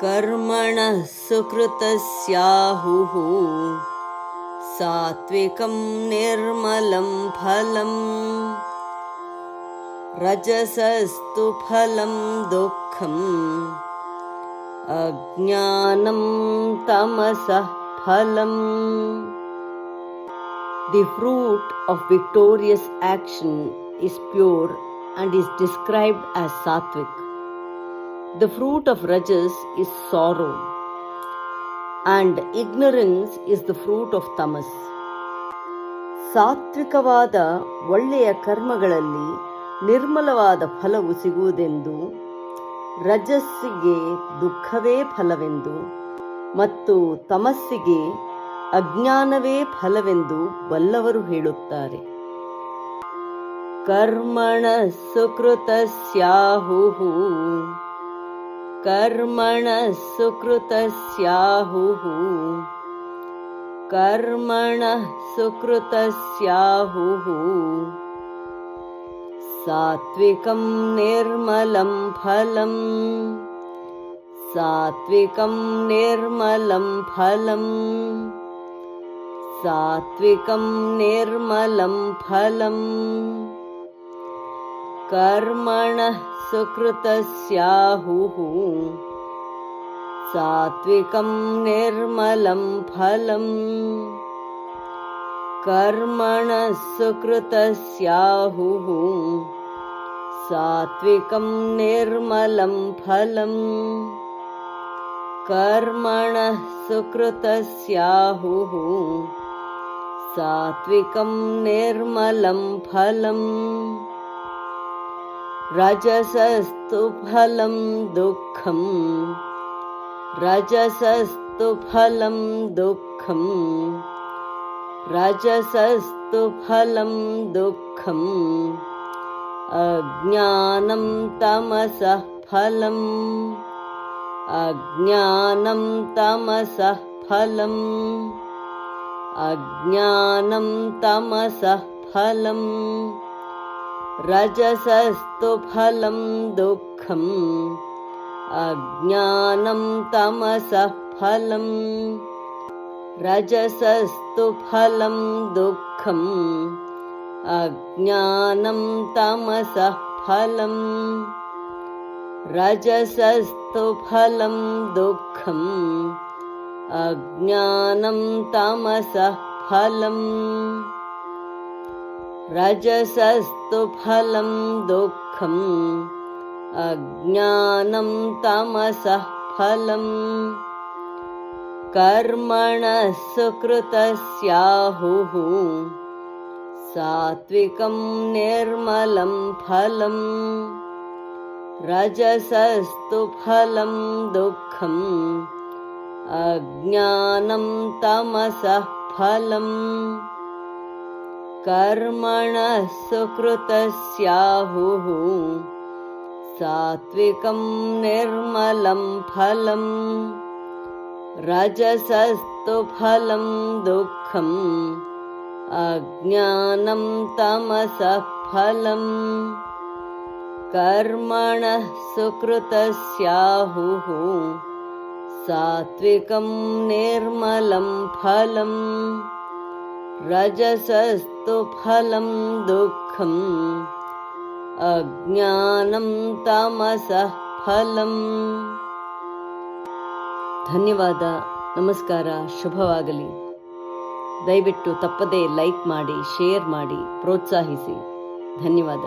कर्मणः सुकृतस्याहुः सात्विकं निर्मलं फलम् रजसस्तु फलं दुःखम् अज्ञानं तमसः फलम्. The fruit of victorious action is pure and is described as sattvic. The fruit of rajas is sorrow, and ignorance is the fruit of tamas. ಸಾತ್ವಿಕವಾದ ಒಳ್ಳೆಯ ಕರ್ಮಗಳಲ್ಲಿ ನಿರ್ಮಲವಾದ ಫಲವು ಸಿಗುವುದೆಂದು, ರಜಸ್ಸಿಗೆ ದುಃಖವೇ ಫಲವೆಂದು ಮತ್ತು ತಮಸ್ಸಿಗೆ ಅಜ್ಞಾನವೇ ಫಲವೆಂದು ಬಲ್ಲವರು ಹೇಳುತ್ತಾರೆ. ಕರ್ಮಣಃ ಸುಕೃತಸ್ಯಾಹುಃ ಕರ್ಮಣಃ ಸುಕೃತಸ್ಯಾಹುಃ ಕರ್ಮಣಃ ಸುಕೃತಸ್ಯಾಹುಃ ಸಾತ್ವಿಕಂ ನಿರ್ಮಲಂ ಫಲಂ ಸಾತ್ವಿಕಂ ನಿರ್ಮಲಂ ಫಲಂ ಸಾತ್ವಿಕಂ ನಿರ್ಮಲಂ ಫಲಂ. ಕರ್ಮಣಃ ಸುಕೃತಸ್ಯಾಹುಃ ಸಾತ್ವಿಕಂ ನಿರ್ಮಲಂ ಫಲಂ ಕರ್ಮಣಃ ಸುಕೃತಸ್ಯಾಹುಃ ಸಾತ್ವಿಕಂ ನಿರ್ಮಲಂ ಫಲಂ ಕರ್ಮಣಃ ಸುಕೃತಸ್ಯಾಹುಃ ಸಾತ್ವಿಕಂ ನಿರ್ಮಲಂ ಫಲಂ. ರಜಸಸ್ತು ಫಲಂ ದುಃಖಂ ರಜಸಸ್ತು ಫಲಂ ದುಃಖಂ ರಜಸಸ್ತು ಫಲಂ ದುಃಖಂ ಅಜ್ಞಾನಂ ತಮಸಃ ಫಲಂ ಅಜ್ಞಾನಂ ತಮಸಃ ಫಲಂ ಅಜ್ಞಾನಂ ತಮಸಃ ಫಲಂ. ರಜಸಸ್ತು ಫಲಂ ದುಃಖಂ ಅಜ್ಞಾನಂ ತಮಸಃ ಫಲಂ ರಜಸಸ್ತು ಫಲಂ ದುಃಖಂ ಅಜ್ಞಾನಂ ತಮಸಃ ಫಲಂ ರಜಸಸ್ತು ಫಲಂ ದುಃಖಂ ಅಜ್ಞಾನಂ ತಮಸಃ ಫಲಂ ರಜಸಸ್ತು ಫಲಂ ದುಃಖಂ ಅಜ್ಞಾನಂ ತಮಸಃ ಫಲಂ. ಕರ್ಮಣಃ ಸುಕೃತಸ್ಯಾಹುಃ ಸಾತ್ವಿಕಂ ನಿರ್ಮಲಂ ಫಲಂ ರಜಸಸ್ತು ಫಲಂ ದುಃಖಂ ಅಜ್ಞಾನಂ ತಮಸಃ ಫಲಂ. ಕರ್ಮಣಃ ಸುಕೃತಸ್ಯಾಹುಃ ಸಾತ್ವಿಕಂ ನಿರ್ಮಲಂ ಫಲಂ ರಜಸಸ್ತು ಫಲಂ ದುಃಖಂ ಅಜ್ಞಾನಂ ತಮಸಃ ಫಲಂ. ಕರ್ಮಣಃ ಸುಕೃತಸ್ಯಾಹುಃ ಸಾತ್ವಿಕಂ ನಿರ್ಮಲಂ ಫಲಂ ರಜಸಸ್ತು ಫಲಂ ದುಃಖಂ ಅಜ್ಞಾನಂ ತಮಸಃ ಫಲಂ. ಧನ್ಯವಾದ. ನಮಸ್ಕಾರ. ಶುಭವಾಗಲಿ. ದಯವಿಟ್ಟು ತಪ್ಪದೇ ಲೈಕ್ ಮಾಡಿ, ಶೇರ್ ಮಾಡಿ, ಪ್ರೋತ್ಸಾಹಿಸಿ. ಧನ್ಯವಾದ.